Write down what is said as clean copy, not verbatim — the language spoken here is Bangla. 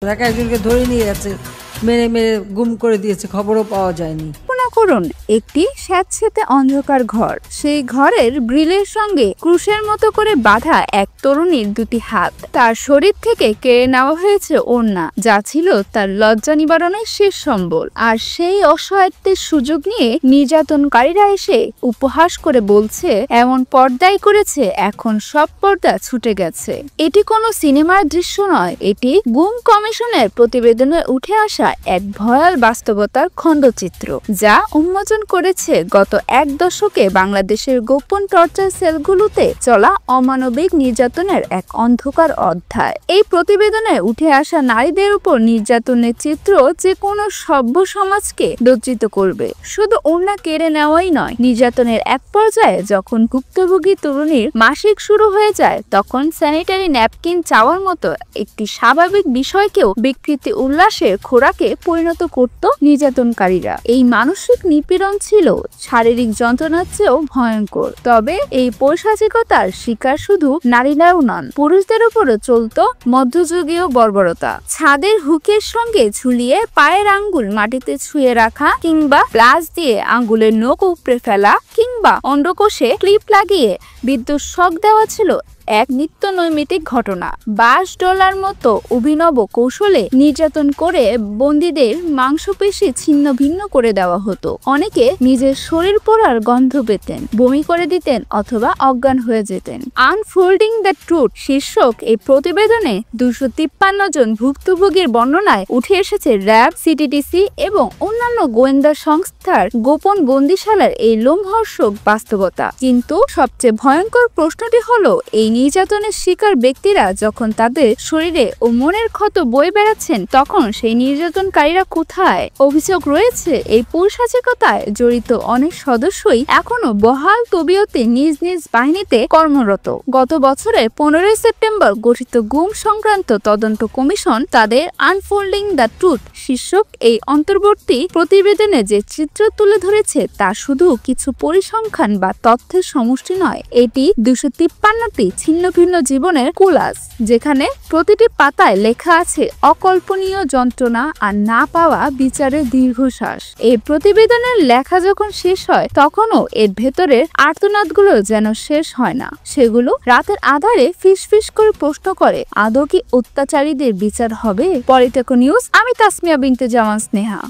ঢাকা একজনকে ধরে নিয়ে গেছে, মেরে মেরে গুম করে দিয়েছে, খবরও পাওয়া যায়নি। করুন একটি স্যাঁতসেঁতে অন্ধকার ঘর, সেই ঘরের গ্রিলের সঙ্গে ক্রুশের মতো করে বাঁধা এক তরুণীর দুটি হাত। তার শরীর থেকে কেড়ে নেওয়া হয়েছে ওড়না, যা ছিল তার লজ্জা নিবারণের শেষ সম্বল। আর সেই অসহায়ত্বের সুযোগ নিয়ে নির্যাতনকারীরা এসে উপহাস করে বলছে এমন পর্দাই করেছে, এখন সব পর্দা ছুটে গেছে। এটি কোনো সিনেমার দৃশ্য নয়, এটি গুম কমিশনের প্রতিবেদনে উঠে আসা এক ভয়াল বাস্তবতার খণ্ডচিত্র, যা উন্মোচন করেছে গত এক দশকে বাংলাদেশের গোপন টর্চার সেলগুলোতে চলা অমানবিক নির্যাতনের এক অন্ধকার অধ্যায়। এই প্রতিবেদনে উঠে আসা নারীদের উপর নির্যাতনের চিত্র যে কোনো সভ্য সমাজকে লজ্জিত করবে। শুধু ওড়না কেড়ে নেওয়াই নয়, নির্যাতনের এক পর্যায়ে যখন ভুক্তভোগী তরুণীর মাসিক শুরু হয়ে যায়, তখন স্যানিটারি ন্যাপকিন চাওয়ার মতো একটি স্বাভাবিক বিষয়কেও বিকৃতি উল্লাসের খোরাকে পরিণত করত নির্যাতনকারীরা। এই মানসিক নিপীড়ন ছিল শারীরিক যন্ত্রণার চেয়েও ভয়ঙ্কর। তবে এই পৈশাচিকতার শিকার শুধু নারীরাও নন, পুরুষদের উপরও চলত মধ্যযুগীয় বর্বরতা। ছাদের হুকের সঙ্গে ঝুলিয়ে পায়ের আঙ্গুল মাটিতে ছুঁয়ে রাখা, কিংবা প্লাস দিয়ে আঙ্গুলের নখ উপড়ে ফেলা, কিংবা অন্ডকোষে ক্লিপ লাগিয়ে বিদ্যুৎ শক দেওয়া ছিল এক নিত্য নৈমিত্তিক ঘটনা। $20 মতো অভিনব কৌশলে নির্যাতন করে বন্দীদের মাংসপেশি ছিন্ন ভিন্ন করে দেওয়া হতো। অনেকে নিজের শরীর পোড়ার গন্ধ পেতেন, বমি করে দিতেন অথবা অজ্ঞান হয়ে যেতেন। আনফোল্ডিং দ্য ট্রুথ শীর্ষক এই প্রতিবেদনে 253 জন ভুক্তভোগীর বর্ণনায় উঠে এসেছে র্যাব, সিটিটিসি এবং অন্যান্য গোয়েন্দা সংস্থার গোপন বন্দিশালার এই লোমহর্ষক বাস্তবতা। কিন্তু সবচেয়ে ভয়ঙ্কর প্রশ্নটি হলো, এই নির্যাতনের শিকার ব্যক্তিরা যখন তাদের শরীরে ও মনের ক্ষত বয়ে বেড়াচ্ছেন, তখন সেই নির্যাতনকারীরা কোথায়? অভিযোগ রয়েছে এই পৈশাচিকতায় জড়িত অনেক সদস্যই এখনো বহাল তবিয়তে নিজ নিজ বাহিনীতে কর্মরত। গত বছরের 15 সেপ্টেম্বর গঠিত গুম সংক্রান্ত তদন্ত কমিশন তাদের আনফোল্ডিং দ্য ট্রুথ শীর্ষক এই অন্তর্বর্তী প্রতিবেদনে যে চিত্র তুলে ধরেছে, তা শুধু কিছু পরিসংখ্যান বা তথ্যের সমষ্টি নয়, এটি 253টি ছিন্ন ভিন্ন জীবনের কোলাজ, যেখানে প্রতিটি পাতায় লেখা আছে অকল্পনীয় যন্ত্রণা আর না পাওয়া বিচারের দীর্ঘশ্বাস। এই প্রতিবেদনের লেখা যখন শেষ হয়, তখনও এর ভেতরের আর্তনাদগুলো যেন শেষ হয় না। সেগুলো রাতের আধারে ফিসফিস করে প্রশ্ন করে, আদৌ কি অত্যাচারীদের বিচার হবে? পলিটেকো নিউজ, আমি তাসমিয়া বিনতে জামান স্নেহা।